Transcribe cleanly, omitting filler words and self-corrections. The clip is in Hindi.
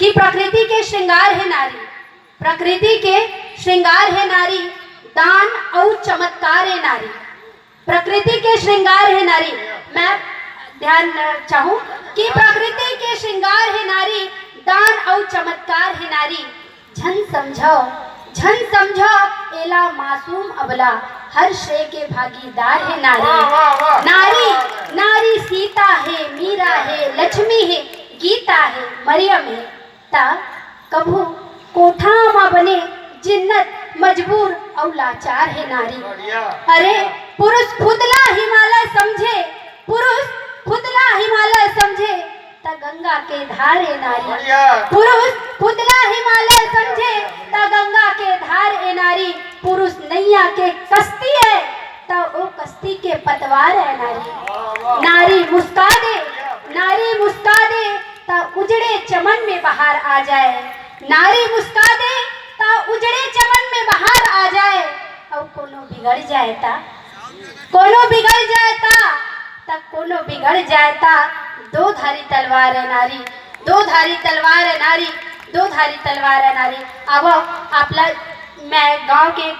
कि प्रकृति के श्रृंगार है नारी, प्रकृति के श्रृंगार है नारी, दान और चमत्कार है नारी, प्रकृति के श्रृंगार है नारी। मैं ध्यान चाहूं कि प्रकृति के श्रृंगार है नारी, दान और चमत्कार है नारी। झन समझो एला मासूम अबला, हर श्रेय के भागीदार है नारी। नारी नारी सीता है, मीरा है, लक्ष्मी है, गीता है, मरियम है। ता कभू कोठा माँ बने जिन्नत, मजबूर और लाचार है नारी। अरे पुरुष खुदला हिमालय समझे, पुरुष खुदला हिमालय समझे, ता गंगा के धार है नारी। पुरुष खुदला हिमालय समझे, ता गंगा के धार है नारी। पुरुष नैया के कश्ती है, ता वो कश्ती के पतवार है नारी। नारी मुस्का दे, नारी मुस्का दे, ता उजड़े चमन में बाहर आ जाए। नारी मुस्का दे ता उजड़े चमन में बाहर आ जाए। और कोनो बिगड़ जाए ता, कोनो बिगड़ जाए ता कोनो बिगड़ जाए ता, दो धारी तलवार है नारी, दो धारी तलवार है नारी, दो धारी तलवार है नारी। अब आपला मैं गांव के एक